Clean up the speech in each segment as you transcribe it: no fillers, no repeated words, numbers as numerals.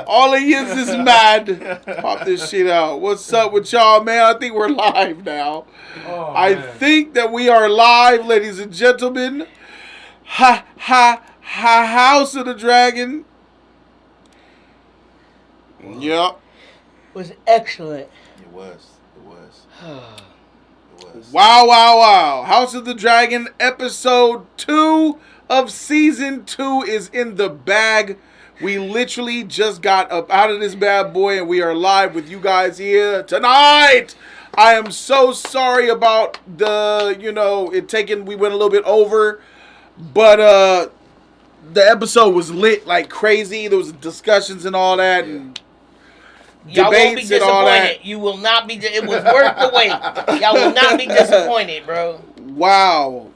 All he is mad. Pop this shit out. What's up with y'all, man? I think we're live now. Oh, I think that we are live, ladies and gentlemen. House of the Dragon. Yep. Was excellent. It was. Wow. House of the Dragon episode 2 of season 2 is in the bag. We literally just got up out of this bad boy and we are live with you guys here tonight. I am so sorry about we went a little bit over, but the episode was lit like crazy. There was discussions and all that and Y'all won't be debates and all that. disappointed. You will not be. It was worth the wait. Y'all will not be disappointed, bro. Wow.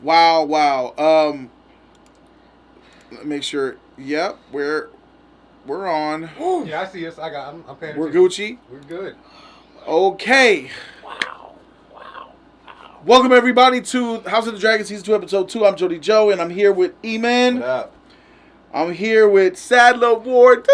Let me make sure. Yep, we're on. Yeah, I see us. I'm paying attention. We're Gucci. We're good. Okay. Wow. Welcome everybody to House of the Dragon Season 2 Episode 2. I'm Jody Joe and I'm here with E-Man. What up? I'm here with Sadler Ward.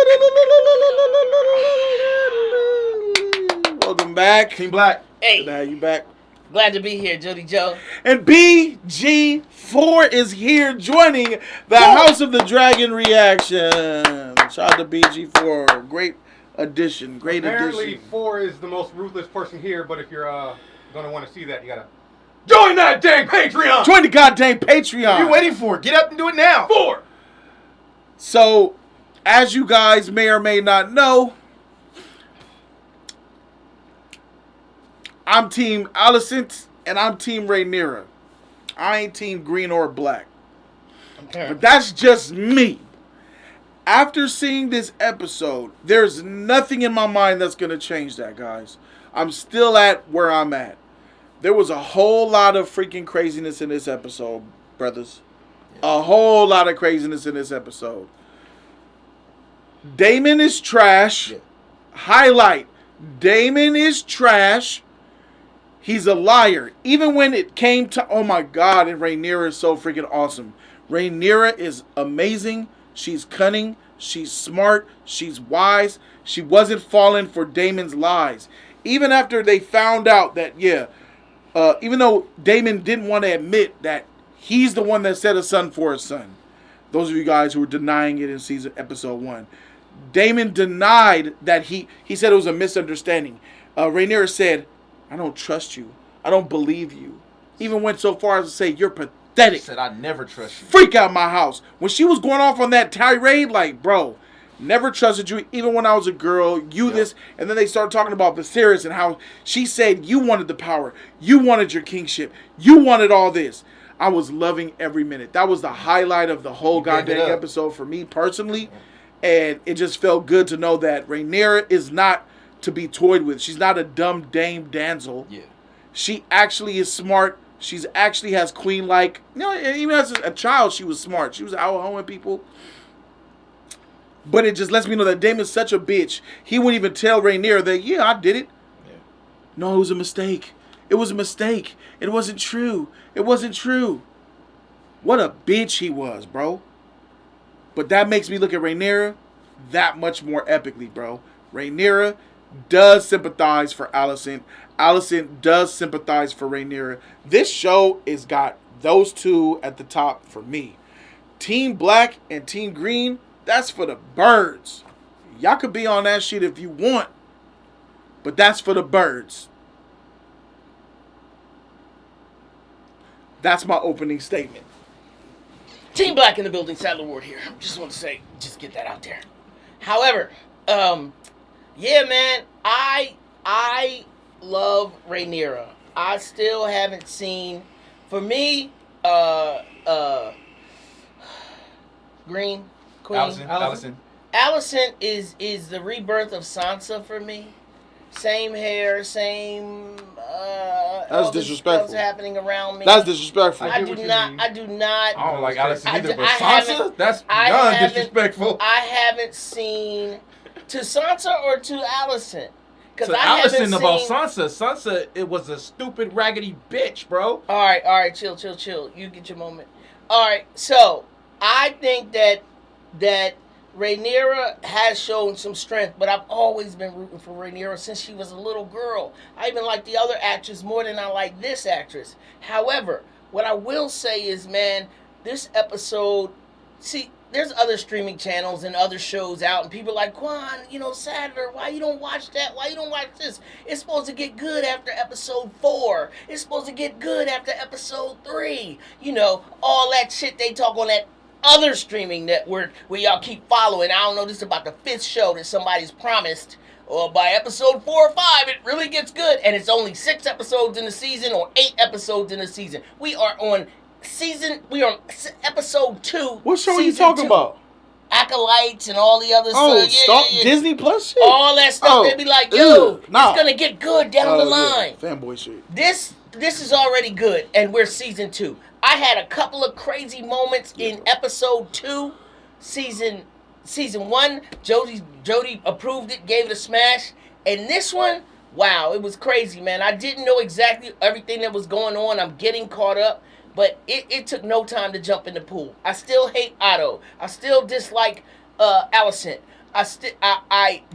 Welcome back. Team Black. Hey, Good to have you back. glad to be here, Jody Joe. And BG4 is here joining the House of the Dragon reaction. Shout out to BG4. Great addition. Apparently, 4 is the most ruthless person here, but if you're going to want to see that, you got to join that dang Patreon. Join the goddamn Patreon. What are you waiting for? Get up and do it now. 4. So, as you guys may or may not know, I'm Team Alicent and I'm Team Rhaenyra. I ain't Team Green or Black. Okay. But that's just me. After seeing this episode, there's nothing in my mind that's going to change that, guys. I'm still at where I'm at. There was a whole lot of freaking craziness in this episode, brothers. A whole lot of craziness in this episode. Daemon is trash. Highlight. Daemon is trash. He's a liar. Even when it came to, oh my God, and Rhaenyra is so freaking awesome. Rhaenyra is amazing. She's cunning. She's smart. She's wise. She wasn't falling for Daemon's lies. Even after they found out that, even though Daemon didn't want to admit that he's the one that set a son for a son. Those of you guys who were denying it in episode 1. Daemon denied that he said it was a misunderstanding. Rhaenyra said, I don't trust you. I don't believe you. Even went so far as to say, you're pathetic. She said, I never trust you. Freak out my house. When she was going off on that tirade, like, bro, never trusted you. Even when I was a girl, this. And then they started talking about Viserys and how she said you wanted the power. You wanted your kingship. You wanted all this. I was loving every minute. That was the highlight of the whole goddamn episode for me personally. And it just felt good to know that Rhaenyra is not to be toyed with. She's not a dumb dame damsel. Yeah. She actually is smart. She's actually has queen-like. Even as a child, she was smart. She was out hoeing people. But it just lets me know that Daemon's such a bitch. He wouldn't even tell Rhaenyra that, I did it. Yeah. No, it was a mistake. It was a mistake. It wasn't true. It wasn't true. What a bitch he was, bro. But that makes me look at Rhaenyra that much more epically, bro. Rhaenyra does sympathize for Alicent. Alicent does sympathize for Rhaenyra. This show has got those two at the top for me. Team Black and Team Green, that's for the birds. Y'all could be on that shit if you want. But that's for the birds. That's my opening statement. Team Black in the building, Sadler Ward here. Just want to say, just get that out there. However, man, I love Rhaenyra. I still haven't seen, for me, Green Queen. Alicent is the rebirth of Sansa for me. Same hair, same. That's disrespectful. What's happening around me? That's disrespectful. I do not. I don't like Alicent either, but Sansa? That's beyond disrespectful. I haven't seen to Sansa or to Alicent. To Alicent about Sansa. Sansa, it was a stupid, raggedy bitch, bro. All right, chill. You get your moment. All right, so I think that Rhaenyra has shown some strength, but I've always been rooting for Rhaenyra since she was a little girl. I even like the other actress more than I like this actress. However, what I will say is, man, this episode, see, there's other streaming channels and other shows out, and people are like, Quan, Sadler, why you don't watch that? Why you don't watch this? It's supposed to get good after episode 4. It's supposed to get good after episode 3. All that shit they talk on that other streaming network where y'all keep following. I don't know, this is about the 5th show that somebody's promised. Or by episode 4 or 5, it really gets good. And it's only 6 episodes in the season or 8 episodes in the season. We are on episode 2. What show are you talking about? Acolytes and all the other stuff. Disney Plus shit? All that stuff. They be like, it's going to get good down the line. Yeah. Fanboy shit. This is already good, and we're season 2. I had a couple of crazy moments in episode 2, season 1. Jody approved it, gave it a smash. And this one, wow, it was crazy, man. I didn't know exactly everything that was going on. I'm getting caught up. But it took no time to jump in the pool. I still hate Otto. I still dislike Alicent.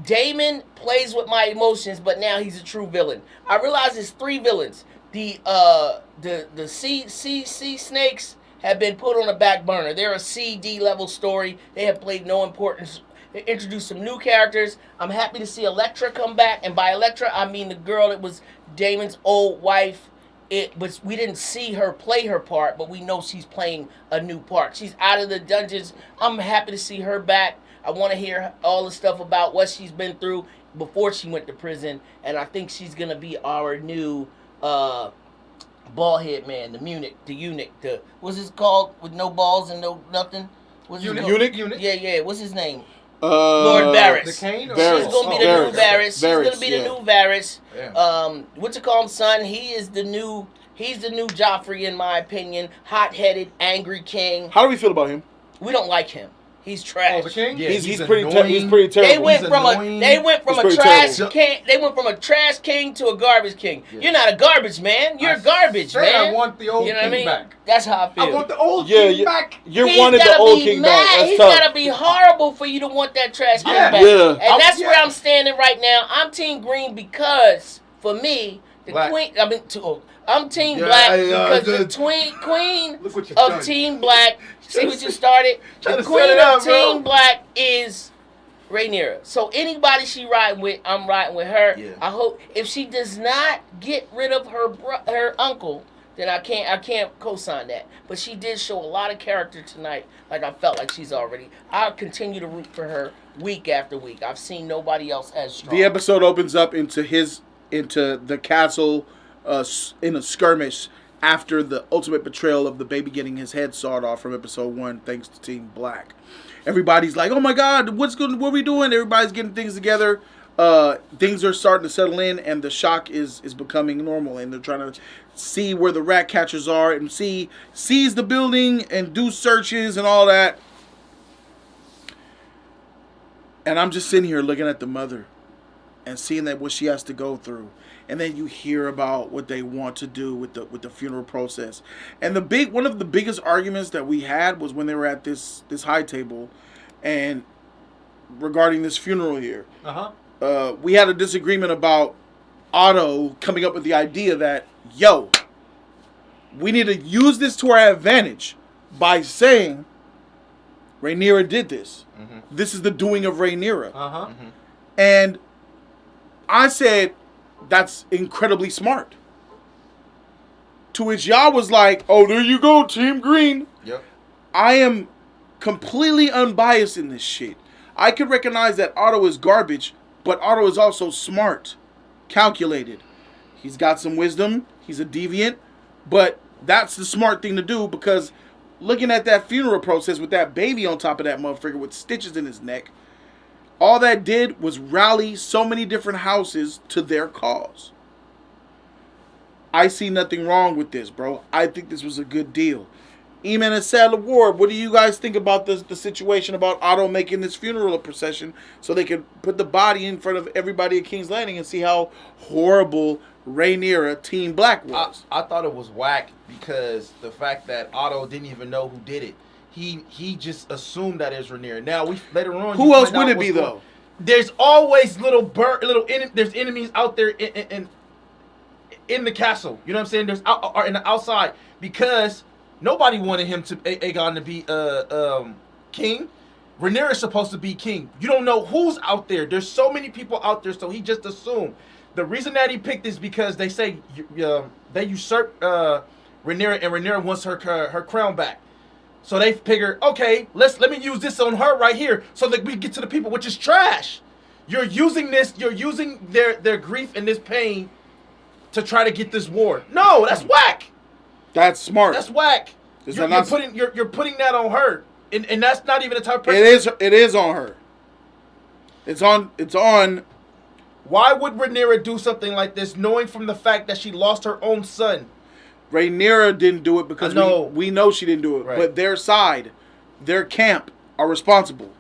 Daemon plays with my emotions, but now he's a true villain. I realize there's 3 villains. The sea snakes have been put on a back burner. They're a CD level story. They have played no importance. They introduced some new characters. I'm happy to see Electra come back, and by Electra I mean the girl that was Daemon's old wife. We didn't see her play her part, but we know she's playing a new part. She's out of the dungeons. I'm happy to see her back. I want to hear all the stuff about what she's been through before she went to prison, and I think she's gonna be our new bald-head man, the eunuch, what's his called with no balls and no nothing? What's his eunuch? Yeah. What's his name? Lord Varys. The Cane? She's gonna be the new Varys. She's gonna be the new Varys. Yeah. Son? He's the new Joffrey in my opinion. Hot-headed, angry king. How do we feel about him? We don't like him. He's trash. Oh, the king? Yeah, he's pretty terrible. They went from a trash king to a garbage king. Yeah. You're not a garbage man. You're garbage, man. I want the old king back. That's how I feel. I want the old king back. You wanted the old king back. He's gotta be horrible for you to want that trash king back. Yeah. And that's where I'm standing right now. I'm Team Green because for me, queen. I'm Team Black because the queen of Team Black. See what you started? The queen of Team Black is Rhaenyra. So anybody she riding with, I'm riding with her. Yeah. I hope if she does not get rid of her uncle, then I can't co-sign that. But she did show a lot of character tonight. Like I felt like she's already. I'll continue to root for her week after week. I've seen nobody else as strong. The episode opens up into the castle in a skirmish after the ultimate betrayal of the baby getting his head sawed off from episode 1, thanks to Team Black. Everybody's like, "Oh my God, what are we doing?" Everybody's getting things together. Things are starting to settle in, and the shock is becoming normal. And they're trying to see where the rat catchers are and seize the building and do searches and all that. And I'm just sitting here looking at the mother and seeing that what she has to go through. And then you hear about what they want to do with the funeral process. And one of the biggest arguments that we had was when they were at this high table and regarding this funeral here. We had a disagreement about Otto coming up with the idea that, we need to use this to our advantage by saying Rhaenyra did this. Mm-hmm. This is the doing of Rhaenyra. Mm-hmm. And I said, that's incredibly smart. To which y'all was like, oh, there you go, Team Green. Yep. I am completely unbiased in this shit. I can recognize that Otto is garbage, but Otto is also smart, calculated. He's got some wisdom. He's a deviant. But that's the smart thing to do, because looking at that funeral process with that baby on top of that motherfucker with stitches in his neck, all that did was rally so many different houses to their cause. I see nothing wrong with this, bro. I think this was a good deal. Eamon and Sadler Ward, what do you guys think about the situation about Otto making this funeral procession so they could put the body in front of everybody at King's Landing and see how horrible Rhaenyra Team Black was? I thought it was whack because the fact that Otto didn't even know who did it. he just assumed that is Rhaenyra. Now we later on. Who else would it be though? There's always there's enemies out there in the castle. You know what I'm saying? There's in the outside because nobody wanted him to Aegon to be king. Rhaenyra is supposed to be king. You don't know who's out there. There's so many people out there, so he just assumed. The reason that he picked is because they say they usurped Rhaenyra, and Rhaenyra wants her crown back. So they figure, okay, let me use this on her right here so that we get to the people, which is trash. You're using their grief and this pain to try to get this war. No, that's whack. That's smart. That's whack. You're putting that on her. And that's not even the type of person. It is on her. It's on. Why would Rhaenyra do something like this, knowing from the fact that she lost her own son? Rhaenyra didn't do it because we know she didn't do it. Right. But their side, their camp, are responsible.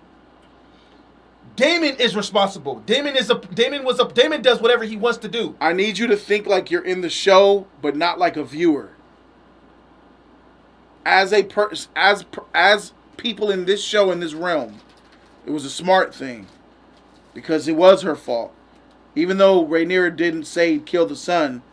Daemon is responsible. Daemon does whatever he wants to do. I need you to think like you're in the show, but not like a viewer. As people in this show, in this realm, it was a smart thing because it was her fault. Even though Rhaenyra didn't say kill the son,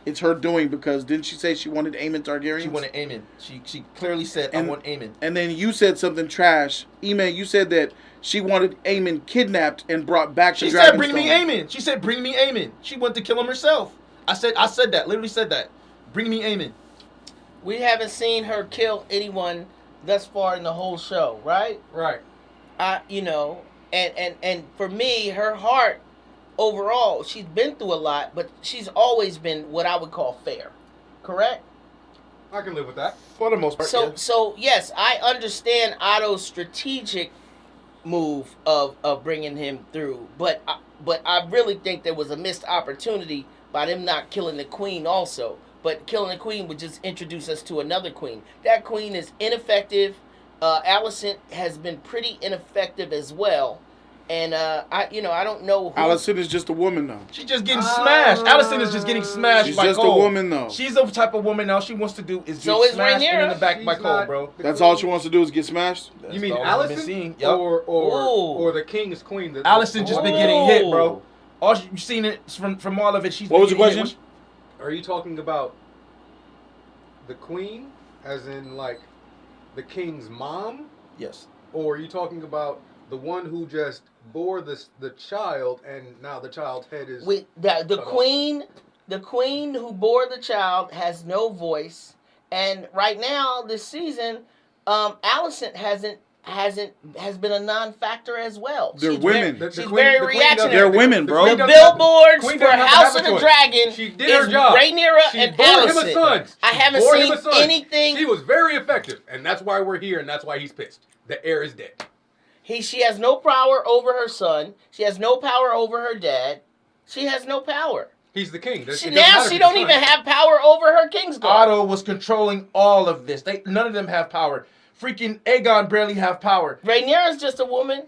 it's her doing because didn't she say she wanted Aemon Targaryen? She wanted Aemon. She clearly said, I want Aemon. And then you said something trash. Ema, you said that she wanted Aemon kidnapped and brought back to Dragonstone. She said, bring me Aemon. She said, bring me Aemon. She wanted to kill him herself. I said that. Literally said that. Bring me Aemon. We haven't seen her kill anyone thus far in the whole show, right? Right. And for me, her heart overall, she's been through a lot, but she's always been what I would call fair. Correct? I can live with that. For the most part, So yes, I understand Otto's strategic move of bringing him through, but I really think there was a missed opportunity by them not killing the queen also. But killing the queen would just introduce us to another queen. That queen is ineffective. Alicent has been pretty ineffective as well. And I don't know. Alicent is just a woman though. She's just getting smashed. Alicent is just getting smashed. She's by just Cole. A woman though. She's the type of woman now. She wants to do is get smashed and in the back by Cole, bro. That's all she wants to do is get smashed. You mean Alicent or the king's queen? Alicent just been getting hit, bro. All you've seen it from all of it. What was the question? Are you talking about the queen, as in like the king's mom? Yes. Or are you talking about the one who just bore the child and now the child's head is the queen who bore the child has no voice, and right now this season, Alicent has been a non-factor as well. They're women. She's very reactionary. They're women, bro. The billboards for House of the Dragon she did her job. Rhaenyra and Alicent. I haven't seen anything. She was very effective, and that's why we're here, and that's why he's pissed. The heir is dead. She has no power over her son. She has no power over her dad. She has no power. He's the king. She don't even have power over her Kingsguard. Otto was controlling all of this. None of them have power. Freaking Aegon barely have power. Rhaenyra's just a woman,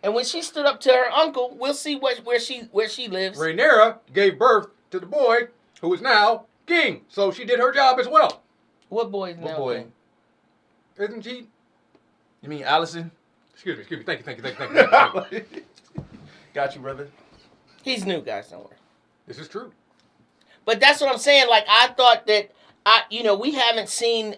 and when she stood up to her uncle, we'll see where she lives. Rhaenyra gave birth to the boy who is now king, so she did her job as well. What boy is now king? Isn't she? You mean Alicent? Excuse me. Thank you. Got you, brother. He's new, guys. Don't worry. This is true. But that's what I'm saying. Like I thought that we haven't seen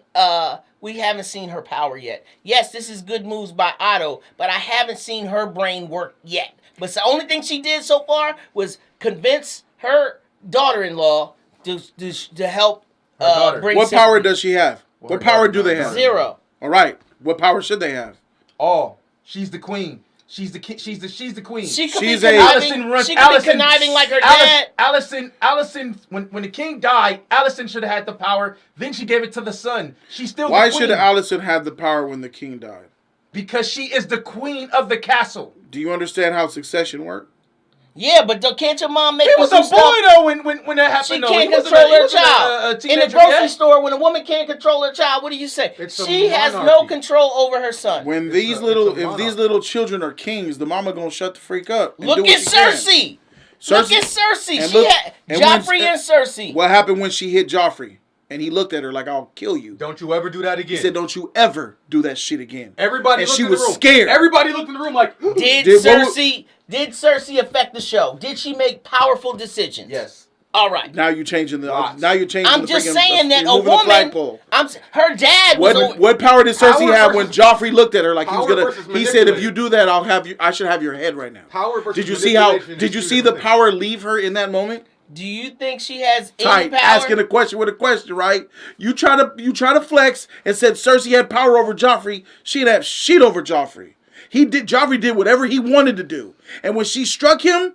her power yet. Yes, this is good moves by Otto, but I haven't seen her brain work yet. But the only thing she did so far was convince her daughter-in-law to help bring. What power does she have? What power do they have? 0. All right. What power should they have? All. She's the queen. She's the queen. She could She's be conniving like her dad. Alicent, when the king died, Alicent should have had the power. Then she gave it to the son. She's still Why the queen. should Alicent have the power when the king died? Because she is the queen of the castle. Do you understand how succession works? Yeah, but can't your mom make He was a boy though when that happened. She can't control her child. In the grocery store, when a woman can't control her child, what do you say? She has no control over her son. When these little children are kings, the mama gonna shut the freak up. Look at Cersei. Look at Cersei. Joffrey and Cersei. What happened when she hit Joffrey? And he looked at her like, I'll kill you. Don't you ever do that again. He said, don't you ever do that shit again. Everybody and looked she in the was room. scared. Everybody looked in the room like, Did Cersei affect the show? Did she make powerful decisions? Yes. All right. Now you're changing the. Lots. Now you're changing. I'm the just freaking, saying that a moving the woman. flagpole. Her dad was. What power did Cersei Power have when versus- Joffrey looked at her like he was Power gonna? versus He said, "If manipulating. you do that, I'll have you. I should have your head right now." power versus Did you see how? manipulation Did you is see two the different power leave her in that moment? Do you think she has any Tight, power? asking a question with a question, right? You try to flex and said Cersei had power over Joffrey. She'd have shit over Joffrey. Joffrey did whatever he wanted to do, and when she struck him,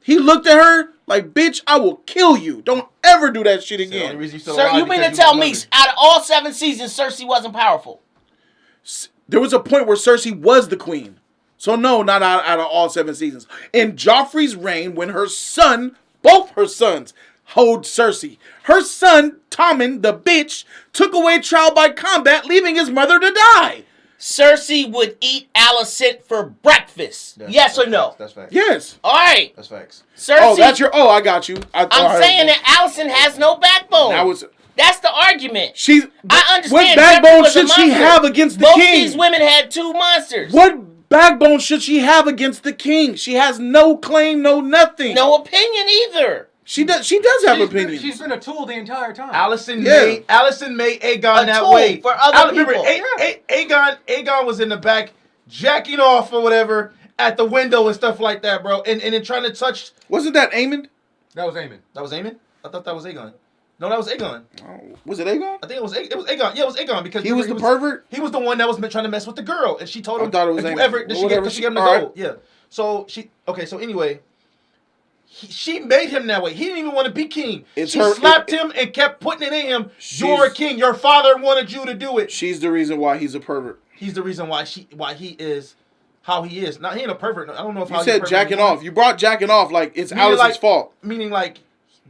he looked at her like, "Bitch, I will kill you. Don't ever do that shit The only again." reason you still Sir, alive you mean to because tell my me mother. out of all 7 seasons, Cersei wasn't powerful? There was a point where Cersei was the queen. So no, not out of all 7 seasons. In Joffrey's reign, when both her sons, hold Cersei. Her son, Tommen, the bitch, took away trial by combat, leaving his mother to die. Cersei would eat Alicent for breakfast. Yes or no? That's facts. Yes. All right. That's facts. Cersei. I got you. I'm saying that Alicent has no backbone. That's the argument. I understand. What Jeffrey backbone was a should she monster. have against the Both king? these women had 2 monsters. What backbone should she have against the king? She has no claim, no nothing. No opinion either. She does have opinions. She's been a tool the entire time. Alicent Yeah. made Aegon A that tool way. for other Remember, people. Aegon was in the back jacking off or whatever at the window and stuff like that, bro. And then trying to touch. Wasn't that Aemon? That was Aemon. That was Aemon? I thought that was Aegon. No, that was Aegon. Was it Aegon? I think it was Aegon. Yeah, it was Aegon because He was the pervert? He was the one that was trying to mess with the girl, and she told him. I thought it was if you Aemon. ever, Well, did she whatever, get him to all go? right. Yeah. So So anyway, she made him that way. He didn't even want to be king. She slapped him and kept putting it in him. You're a king. Your father wanted you to do it. She's the reason why he's a pervert. He's the reason why he is how he is. Now he ain't a pervert. I don't know if you said jacking off. You brought jacking off like it's Alicent's fault. Meaning like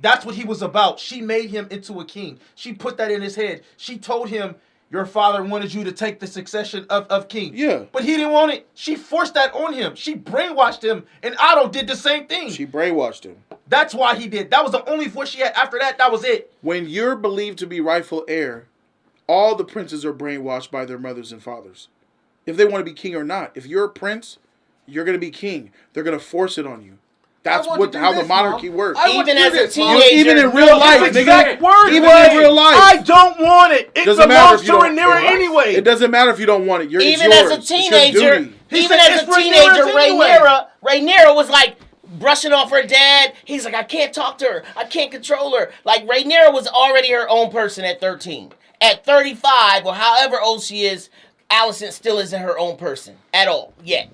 that's what he was about. She made him into a king. She put that in his head. She told him your father wanted you to take the succession of king. Yeah. But he didn't want it. She forced that on him. She brainwashed him. And Otto did the same thing. She brainwashed him. That's why he did. That was the only voice she had. After that, that was it. When you're believed to be rightful heir, all the princes are brainwashed by their mothers and fathers. If they want to be king or not. If you're a prince, you're going to be king. They're going to force it on you. That's how the monarchy works. Even as a teenager. Even in real life, exact word. Even in real life. I don't want it. It Doesn't matter belongs if to you don't. Rhaenyra anyway. It doesn't matter if you don't want it. It's Even yours. as a teenager, Rhaenyra Rhaenyra was like brushing off her dad. He's like, I can't talk to her. I can't control her. Like Rhaenyra was already her own person at 13. At 35 or however old she is, Alicent still isn't her own person at all yet.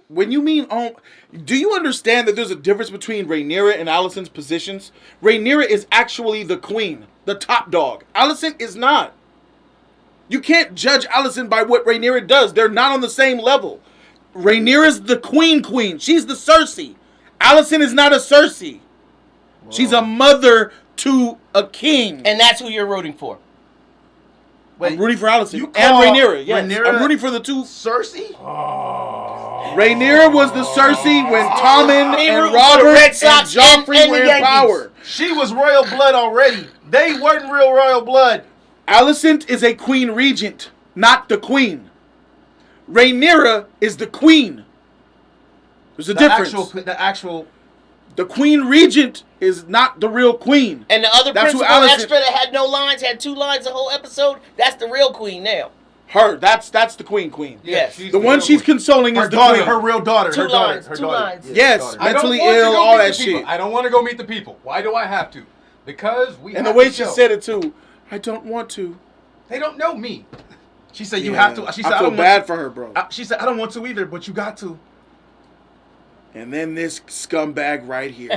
When you mean do you understand that there's a difference between Rhaenyra and Alicent's positions? Rhaenyra is actually the queen, the top dog. Alicent is not. You can't judge Alicent by what Rhaenyra does. They're not on the same level. Rhaenyra's the queen. She's the Cersei. Alicent is not a Cersei. Whoa. She's a mother to a king. And that's who you're rooting for. Wait, I'm rooting for Alicent and Rhaenyra. Yes, I'm rooting for the two. Cersei? Rhaenyra was the Cersei when Tommen and Robert and Joffrey were in power. She was royal blood already. They weren't real royal blood. Alicent is a queen regent, not the queen. Rhaenyra is the queen. There's a difference. The queen regent is not the real queen. And the other principal extra that had no lines, had 2 lines the whole episode, that's the real queen now. Her, that's the queen. Yes. The one she's consoling is the daughter, queen. Her real daughter. Two lines. Yes, mentally ill, all that shit. I don't want to go meet the people. Why do I have to? Because we and have the way to she said it too, I don't want to. They don't know me. She said you have to. She said, I feel bad for her, bro. She said I don't want to either, but you got to. And then this scumbag right here.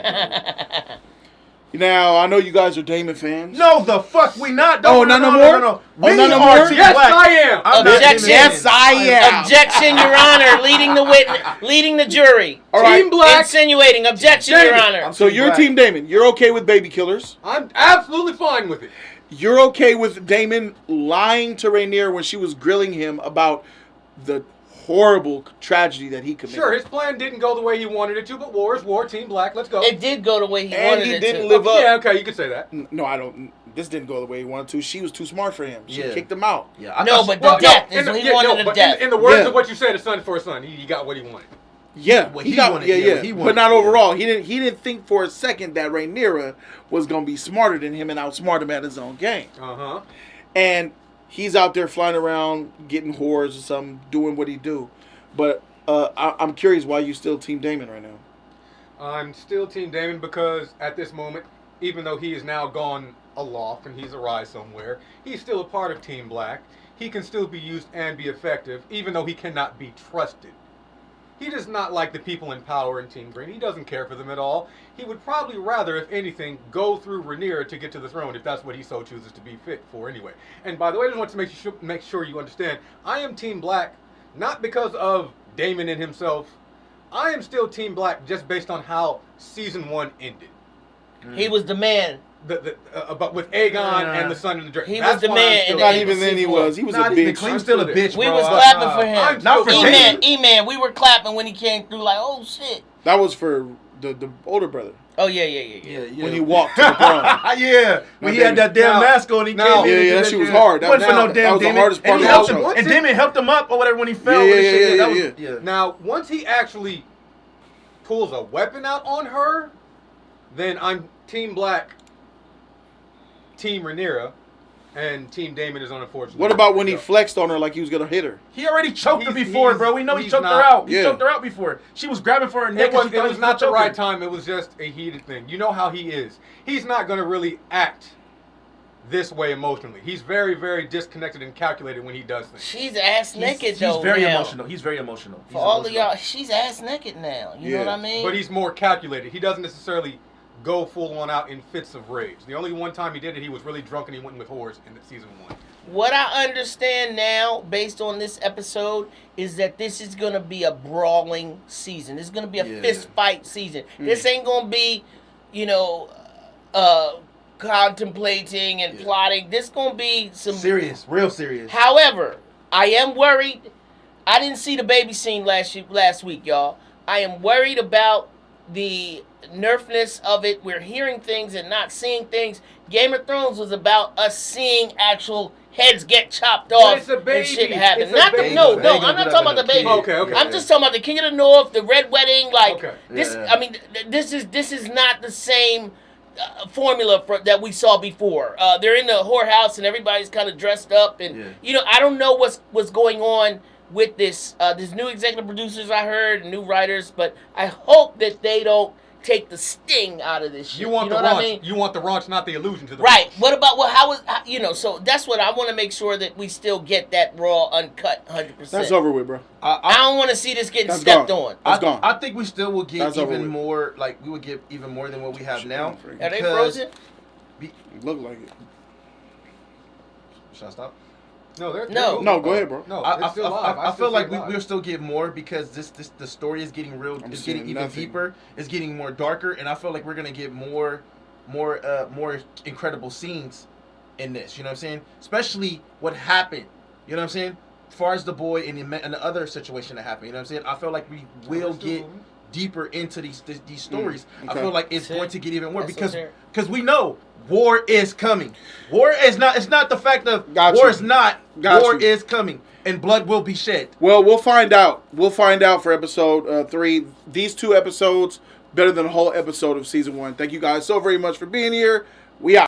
Now, I know you guys are Daemon fans. No, the fuck we not. No, not no more? No. Oh, not no more? Yes, I am. Objection. Yes, I am. Objection, Your Honor. Leading the jury. All right. Team Black. Insinuating. Objection, Daemon. Your Honor. So you're Team Daemon. You're okay with baby killers? I'm absolutely fine with it. You're okay with Daemon lying to Rhaenyra when she was grilling him about the horrible tragedy that he committed. Sure, his plan didn't go the way he wanted it to, but war is war. Team Black, let's go. It did go the way he And wanted he it didn't to. live up. Yeah, okay, you could say that. No, I don't. This didn't go the way he wanted to. She was too smart for him. She Yeah. kicked him out. Yeah, I No, thought but she- the Well, death no, is in he the- yeah, wanted no, the but death. in the words Yeah. of what you said, a son for a son, he got what he wanted. Yeah, What he he got. wanted, Yeah, yeah, yeah. he But wanted, not yeah. overall. He didn't think for a second that Rhaenyra was gonna be smarter than him and outsmart him at his own game. Uh-huh. And he's out there flying around, getting whores or something, doing what he do. But I'm curious why you still Team Daemon right now. I'm still Team Daemon because at this moment, even though he is now gone aloft and he's a rise somewhere, he's still a part of Team Black. He can still be used and be effective, even though he cannot be trusted. He does not like the people in power in Team Green. He doesn't care for them at all. He would probably rather, if anything, go through Rhaenyra to get to the throne, if that's what he so chooses to be fit for anyway. And by the way, I just want to make sure you understand, I am Team Black, not because of Daemon in himself. I am still Team Black just based on how Season 1 ended. He was the man. But with Aegon and the Sun and the Dragon. He was the man in Not the even then he was. He was Not a even bitch. clean. He was still a bitch, We bro. was clapping for him. I'm Not for still- Daemon. E-Man, we were clapping when he came through like, oh shit. That was for the older brother Oh yeah. Yeah. when he walked to the throne. Yeah, when he had that damn Now- mask on, he now- came in. Yeah, and yeah, did that shit was hard. That Wasn't for was- no that damn was the Daemon. hardest part And he of the helped show. him, and Daemon helped him up or whatever when he fell. Yeah, with the yeah, shit. yeah, That was- yeah. yeah. Now, once he actually pulls a weapon out on her, then I'm Team Black, Team Rhaenyra, and Team Daemon is unfortunately. What about when he flexed on her like he was gonna hit her? He already choked her He's- before, he's- bro. We know he he's choked her not- out. He Yeah. choked her out before. She was grabbing for her neck. It was, and she thought he was not the gonna right choke her. time. It was just a heated thing. You know how he is. He's not going to really act this way emotionally. He's very, very disconnected and calculated when he does things. She's ass naked He's though. very now. emotional. He's very emotional. He's For all of emotional. y'all, she's ass naked now. You know Yeah. what I mean? But he's more calculated. He doesn't necessarily go full on out in fits of rage. The only one time he did it, he was really drunk and he went with whores in season 1. What I understand now, based on this episode, is that this is gonna be a brawling season. This is gonna be a Yeah. fist fight season. This ain't gonna be, contemplating and Yeah. plotting. This gonna be some Serious, real serious. However, I am worried. I didn't see the baby scene last week, y'all. I am worried about the nerfness of it. We're hearing things and not seeing things. Game of Thrones was about us seeing actual heads get chopped off it's a and baby. shit happen. It's a Not the baby. no, They no. ain't gonna I'm not do talking that about the with a baby. kid. Okay. I'm just talking about the King of the North, the Red Wedding. Like Okay. this. Yeah. I mean, this is not the same formula that we saw before. They're in the whorehouse and everybody's kind of dressed up, and I don't know what's going on with this. There's new executive producers I heard, new writers, but I hope that they don't take the sting out of this shit. You want know the what raunch. I mean? You want the raunch, not the illusion to the Right. raunch. What about so that's what I want to make sure that we still get that raw, uncut, 100%. That's over with, bro. I don't want to see this getting That's stepped gone. on. That's gone. I think we still will get That's over even with. more. Like we would get even more than what we have now. Are they because- frozen? It looked like it. Should I stop? No, they're No. moving, No, go bro. ahead, bro. No, I it's still live. I feel like see it live. we'll still get more because the story is getting real. I'm It's seeing getting even nothing. deeper. It's getting more darker, and I feel like we're gonna get more incredible scenes in this. You know what I'm saying? Especially what happened. You know what I'm saying? As far as the boy and the other situation that happened. You know what I'm saying? I feel like we will get deeper into these stories. I okay. feel like it's Shit. going to get even more That's because so because we know war is coming. War is not. It's not the fact of Got war you. is not. Got War you. is coming, and blood will be shed. Well, we'll find out. We'll find out for episode 3. These 2 episodes better than the whole episode of season 1. Thank you guys so very much for being here. We out.